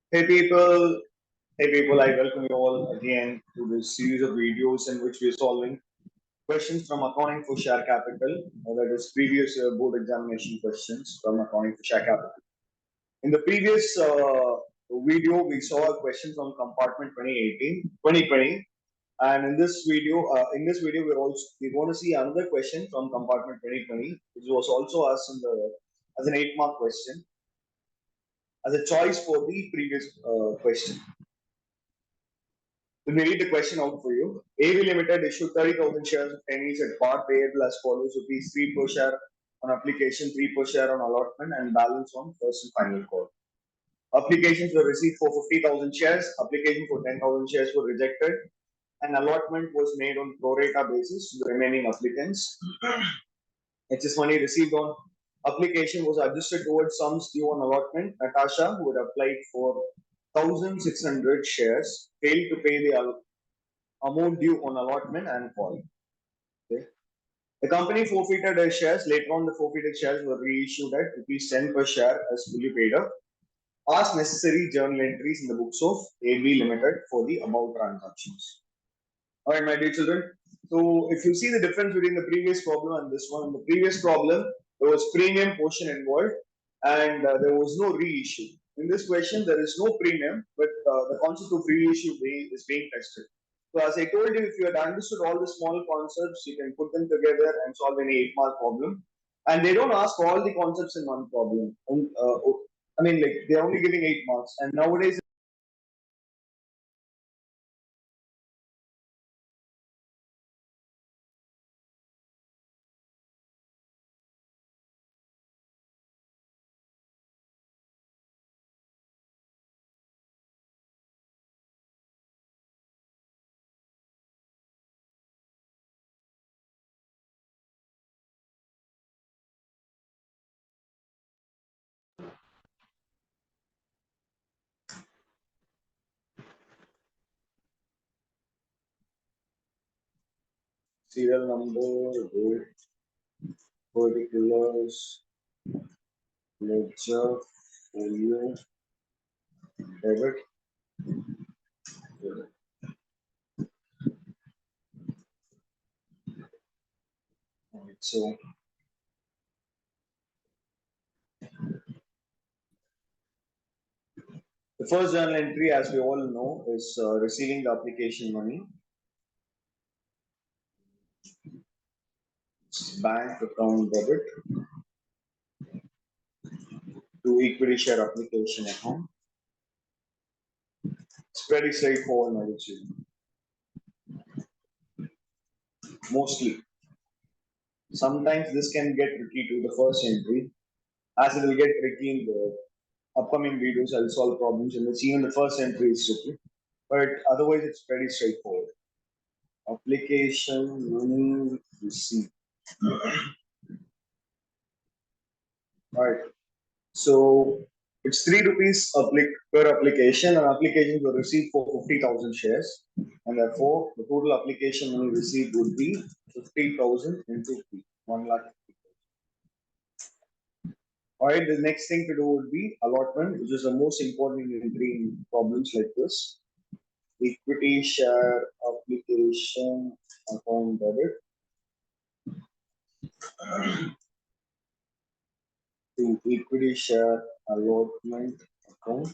Hey people, I welcome you all again to this series of videos in which we are solving questions from accounting for share capital, that is previous board examination questions from accounting for share capital. In the previous video, we saw a question from compartment 2020, and in this video, we're going to see another question from compartment 2020, which was also asked as an 8-mark question as a choice for the previous question. Let me read the question out for you. AB Ltd issued 30,000 shares of pennies at par payable as follows: rupees 3 per share on application, 3 per share on allotment, and balance on first and final call. Applications were received for 50,000 shares, application for 10,000 shares were rejected, and allotment was made on pro rata basis to the remaining applicants. Excess money received on application was adjusted towards sums due on allotment. Natasha, who had applied for 1,600 shares, failed to pay the amount due on allotment and call. Okay. The company forfeited her shares. Later on, the forfeited shares were reissued at rupees 10 per share as fully paid up. Ask necessary journal entries in the books of AB Ltd for the above transactions. All right, my dear children. So, if you see the difference between the previous problem and this one, in the previous problem, there was premium portion involved and there was no reissue. In this question, there is no premium, but the concept of reissue is being tested. So, as I told you, if you had understood all the small concepts, you can put them together and solve any 8-mark problem. And they don't ask all the concepts in one problem. Like they're only giving 8 marks. And nowadays, serial number, date, particulars, ledger, folio, debit. Alright, so the first journal entry, as we all know, is receiving the application money. Bank account debit to equity share application account. It's pretty straightforward, my children. Mostly. Sometimes this can get tricky to the first entry, as it will get tricky in the upcoming videos. I'll solve problems in which even the first entry is tricky, but otherwise it's pretty straightforward. Application money receipt. Alright, so it's 3 rupees per application, and applications were received for 50,000 shares, and therefore the total application money received would be 50,000 into 1 lakh. Alright, the next thing to do would be allotment, which is the most important entry in problems like this. Equity share application account debit to equity share allotment account.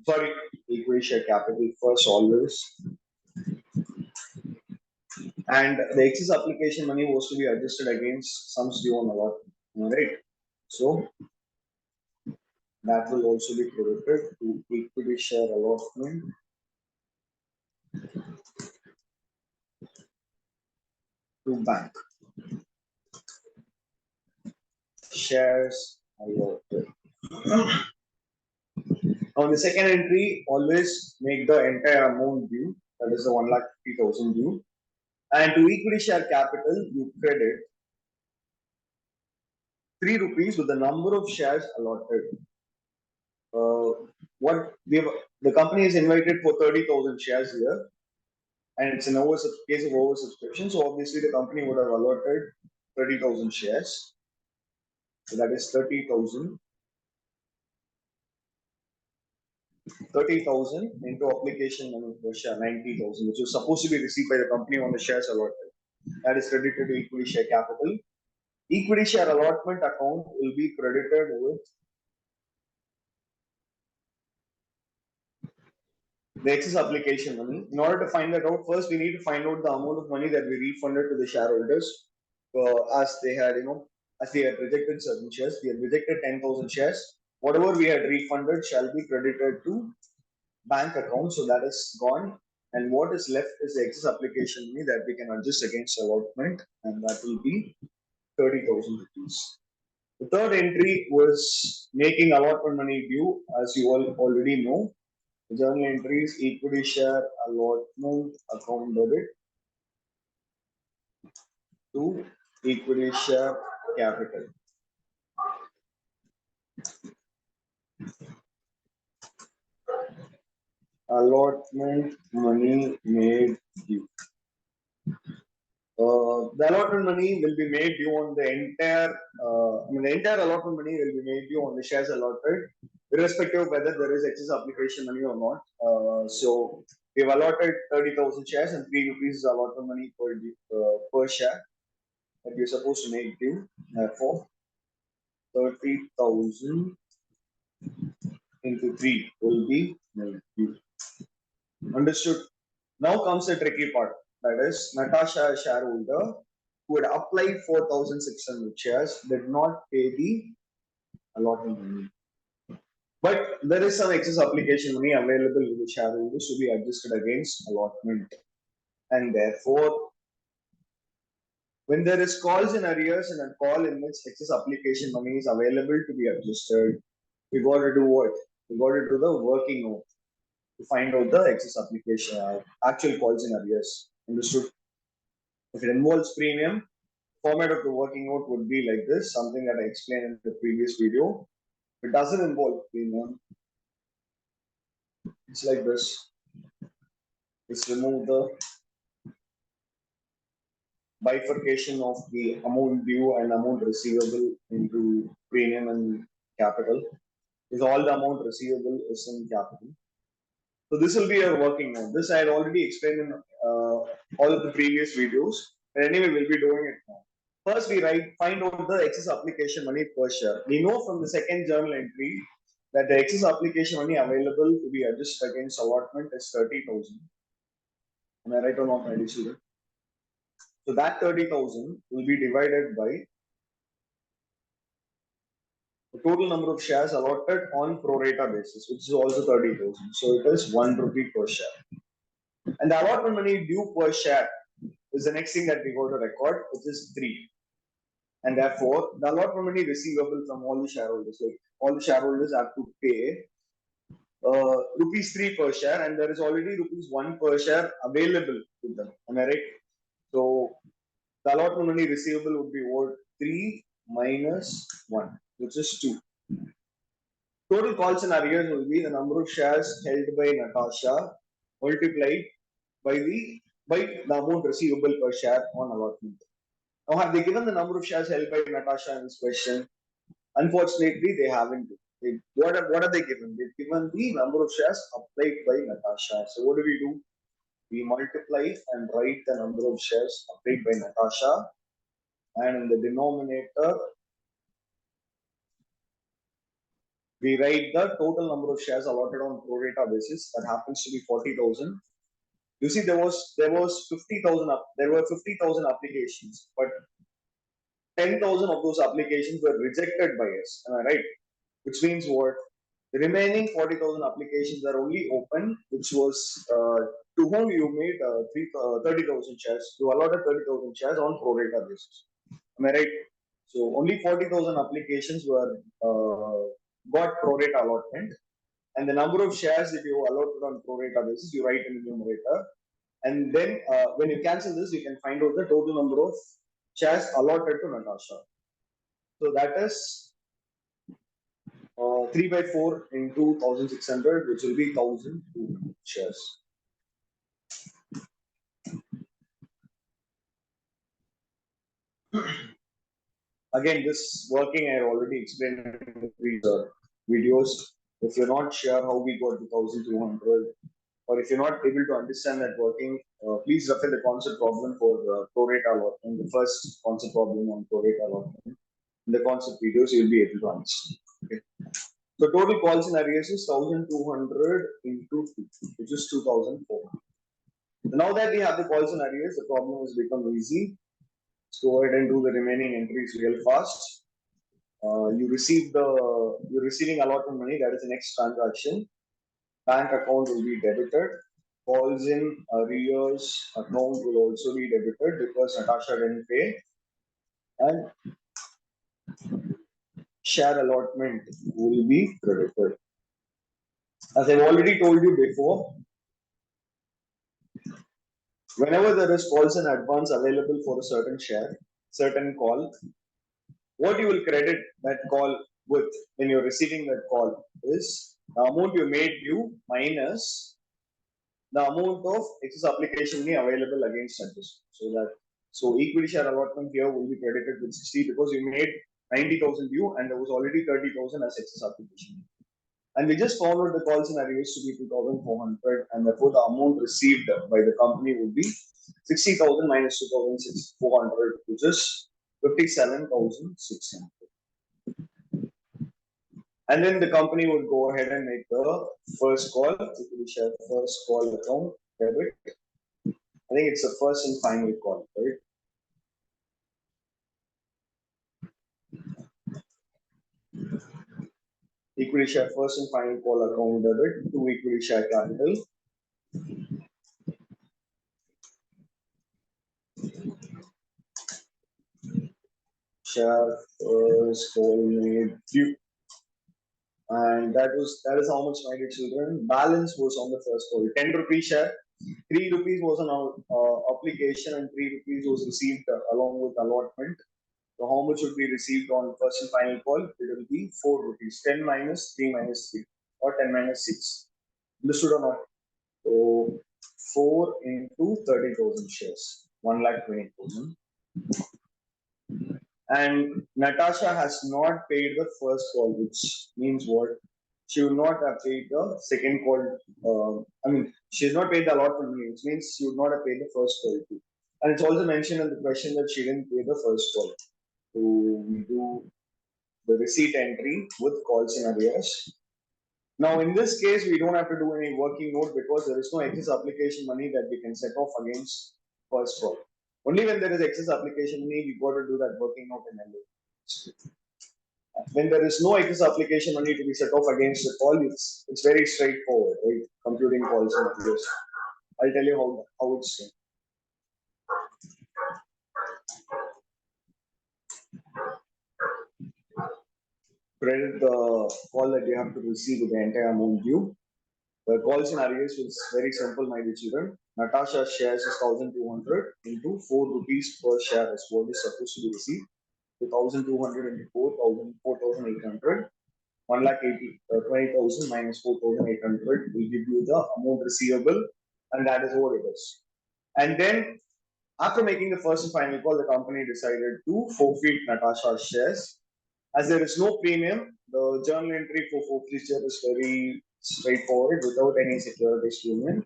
Sorry, equity share capital first always. And the excess application money was to be adjusted against sums due on allotment. Right? So that will also be credited to equity share allotment to bank. Shares allotted. On the second entry, always make the entire amount due, that is the 1,50,000 due. And to equity share capital, you credit 3 rupees with the number of shares allotted. The company is invited for 30,000 shares here, and it's an case of oversubscription. So obviously, the company would have allotted 30,000 shares. So that is 30,000 30,000 into application money per share, 90,000, which was supposed to be received by the company on the shares allotted. That is credited to equity share capital. Equity share allotment account will be credited with the excess application money. In order to find that out, first we need to find out the amount of money that we refunded to the shareholders, as they had, as they had rejected certain shares. We had rejected 10,000 shares. Whatever we had refunded shall be credited to bank account, so that is gone. And what is left is the excess application money that we can adjust against allotment, and that will be 30,000 rupees. The third entry was making allotment money due, as you all already know. The journal entries equity share allotment account debit to equity share capital. Allotment money made due. The allotment money will be made due on the entire allotment money will be made due on the shares allotted, irrespective of whether there is excess application money or not. So we've allotted 30,000 shares and 3 rupees is allotment money per share that we're supposed to make due. Therefore, 30,000 into 3 will be made due. Understood? Now comes the tricky part. That is, Natasha, a shareholder, who had applied 4,600 shares, did not pay the allotment money. But there is some excess application money available with the shareholders to be adjusted against allotment. And therefore, when there is calls in arrears and a call in which excess application money is available to be adjusted, we got to do what? We got to do the working note to find out the excess application, actual calls in arrears. Understood? If it involves premium, format of the working note would be like this, something that I explained in the previous video. If it doesn't involve premium, it's like this. Let's remove the bifurcation of the amount due and amount receivable into premium and capital. Is all the amount receivable is in capital. So this will be a working note. This I had already explained in all of the previous videos. But anyway, we'll be doing it now. First, we find out the excess application money per share. We know from the second journal entry that the excess application money available to be adjusted against allotment is 30,000. Am I right or not, my dear student? So that 30,000 will be divided by the total number of shares allotted on pro rata basis, which is also 30,000. So it is 1 rupee per share. And the allotment money due per share is the next thing that we go to record, which is 3. And therefore, the allotment money receivable from all the shareholders, like all the shareholders have to pay rupees 3 per share, and there is already rupees 1 per share available to them. Am I right? So the allotment money receivable would be what? 3 minus 1, which is 2. Total calls in arrears will be the number of shares held by Natasha multiplied by the amount receivable per share on allotment. Now, have they given the number of shares held by Natasha in this question? Unfortunately, they haven't. What are they given? They've given the number of shares applied by Natasha. So what do? We multiply and write the number of shares applied by Natasha, and in the denominator, we write the total number of shares allotted on pro rata basis. That happens to be 40,000. You see, there was 50,000 there were 50,000 applications, but 10,000 of those applications were rejected by us. Am I right? Which means what? The remaining 40,000 applications are only open, which was to whom you made 30,000 shares. You allotted 30,000 shares on pro rata basis. Am I right? So only 40,000 applications were got pro rata allotment, and the number of shares that you allotted on pro rata basis, you write in the numerator. And then when you cancel this, you can find out the total number of shares allotted to Natasha. So that is 3 by 4 into 1,600, which will be 1,200 shares. Again, this working I already explained in the previous videos. If you're not sure how we got 2,200, or if you're not able to understand that working, please refer the concept problem for pro rata allotment, the first concept problem on pro rata allotment. In the concept videos, you'll be able to understand. Okay. So total calls in arrears is 1,200 into 2, which is 2,400. Now that we have the calls in arrears, the problem has become easy. Let's go ahead and do the remaining entries real fast. You're receiving allotment money, that is the next transaction. Bank account will be debited. Calls in arrears account will also be debited because Natasha didn't pay. And share allotment will be credited. As I've already told you before, whenever there is calls in advance available for a certain share, certain call, what you will credit that call with when you're receiving that call is the amount you made due minus the amount of excess application money available against adjustment. So equity share allotment here will be credited with 60 because you made 90,000 due and there was already 30,000 as excess application. And we just found out the calls in arrears to be 2,400, and therefore the amount received by the company would be 60,000 minus 2,400, which is 57,600. And then the company would go ahead and make the first call, equity share first call account debit. I think it's the first and final call, right? Equity share first and final call account debit to equity share capital. Share first call made due. And that is how much, my dear children. Balance was on the first call. 10 rupees share. 3 rupees was an application and 3 rupees was received along with allotment. So how much would be received on first and final call? It will be 4 rupees. 10 minus 3 minus 3 or 10 minus 6. Understood or not? So 4 into 30,000 shares. 1,20,000. And Natasha has not paid the first call, which means what? She will not have paid the second call. She has not paid the allotment money, which means she would not have paid the first call too. And it's also mentioned in the question that she didn't pay the first call. So we do the receipt entry with calls in arrears. Now, in this case, we don't have to do any working note because there is no excess application money that we can set off against first call. Only when there is excess application money, we got to do that working note in LA. When there is no excess application money to be set off against the call, it's very straightforward, right? Computing calls and arrears. I'll tell you how it's done. Credit the call that you have to receive with the entire amount due. The calls in arrears is very simple, my dear children. Natasha's shares is 1,200 into 4 rupees per share is what is supposed to be received. 2,200 into 4,800. 1,20,000 minus 4,800 will give you the amount receivable, and that is what it is. And then, after making the first and final call, the company decided to forfeit Natasha's shares. As there is no premium, the journal entry for forfeiture is very straightforward without any securities premium.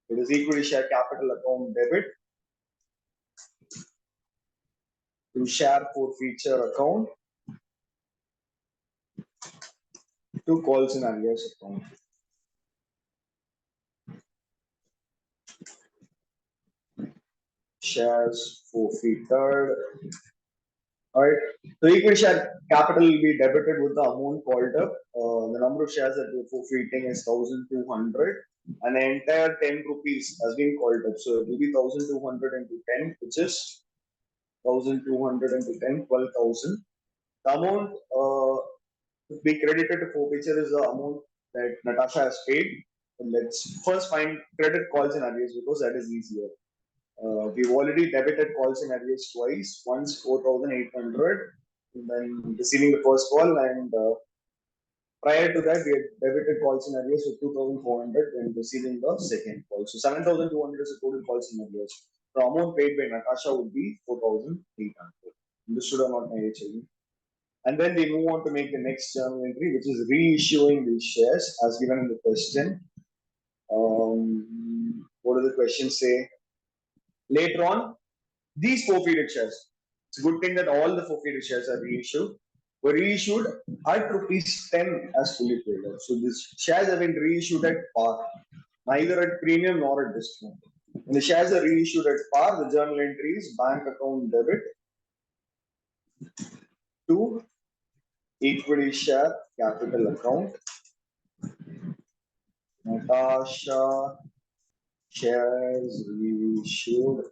It is equity share capital account debit to share forfeiture account to calls in arrears account. Shares forfeited. Alright, so equity share capital will be debited with the amount called up. The number of shares that we're forfeiting is 1,200, and the entire 10 rupees has been called up. So it will be 1,200 into 10, which is 1,200 into 10, 12,000. The amount to be credited to forfeiture is the amount that Natasha has paid. And let's first find credit calls in arrears because that is easier. We've already debited calls in arrears twice. Once 4,800, and then receiving the first call, and prior to that, we had debited calls in arrears with 2,400 and receiving the second call. So 7,200 is the total calls in arrears. The amount paid by Natasha would be 4,800. Understood or not, my children? And then they move on to make the next journal entry, which is reissuing these shares as given in the question. What do the questions say? Later on, these forfeited shares. It's a good thing that all the forfeited shares are reissued. Were reissued at rupees 10 as fully paid up. So these shares have been reissued at par, neither at premium nor at discount. When the shares are reissued at par, the journal entry is bank account debit to equity share capital account. Natasha shares reissued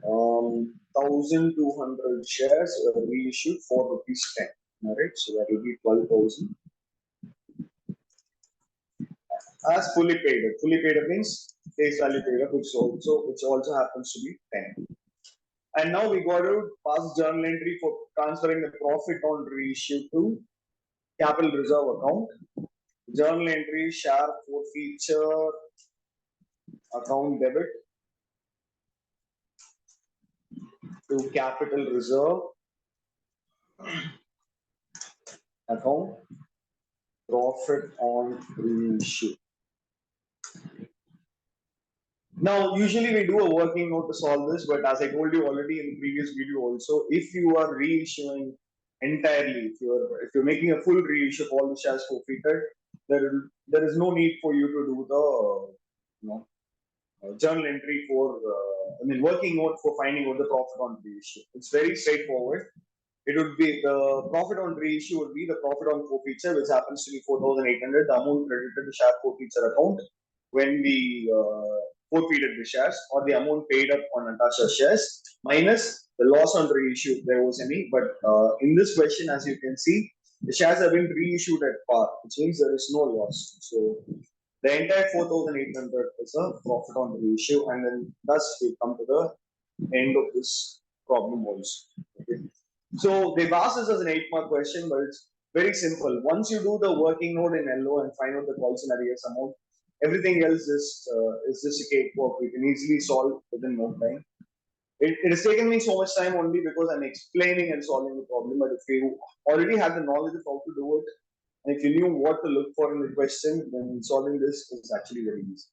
1,200 shares were reissued for rupees 10. Alright, so that will be 12,000 as fully paid up. Fully paid up means face value paid up, which also happens to be 10. And now we got to pass journal entry for transferring the profit on reissue to capital reserve account. Journal entry share forfeiture account debit to capital reserve account profit on reissue. Now, usually we do a working note to solve this, but as I told you already in the previous video also, if you are reissuing entirely, if you're making a full reissue of all the shares forfeited, there is no need for you to do the journal entry for working note for finding out the profit on reissue. It's very straightforward. It would be the profit on reissue would be the profit on forfeiture, which happens to be 4,800. The amount credited to the share forfeiture account when we forfeited the shares, or the amount paid up on Natasha's shares, minus the loss on reissue if there was any. But in this question, as you can see, the shares have been reissued at par, which means there is no loss. So the entire 4,800 is a profit on reissue, and then thus we come to the end of this problem also. Okay. So they've asked this as an 8-mark question, but it's very simple. Once you do the working note in LO and find out the quotient amount, everything else is just a cakewalk. We can easily solve within no time. It has taken me so much time only because I'm explaining and solving the problem. But if you already have the knowledge of how to do it, and if you knew what to look for in the question, then solving this is actually very easy.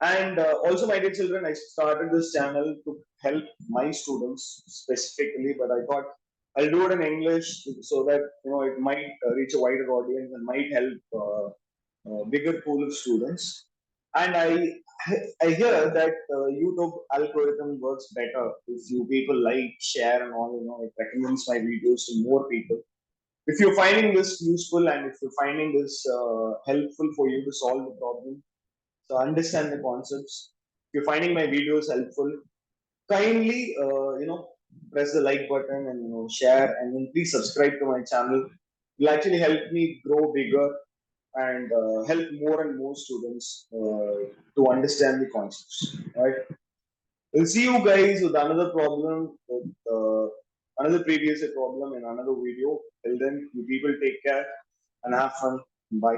And also, my dear children, I started this channel to help my students specifically, but I thought I'll do it in English so that it might reach a wider audience and might help a bigger pool of students. And I hear that YouTube algorithm works better if you people like, share, and all. It recommends my videos to more people. If you're finding this useful and if you're finding this helpful for you to solve the problem, so understand the concepts. If you're finding my videos helpful, kindly press the like button and share, and then please subscribe to my channel. It'll actually help me grow bigger and help more and more students to understand the concepts. Right? We'll see you guys with another problem, with another previous problem in another video. Till then, you people take care and have fun. Bye.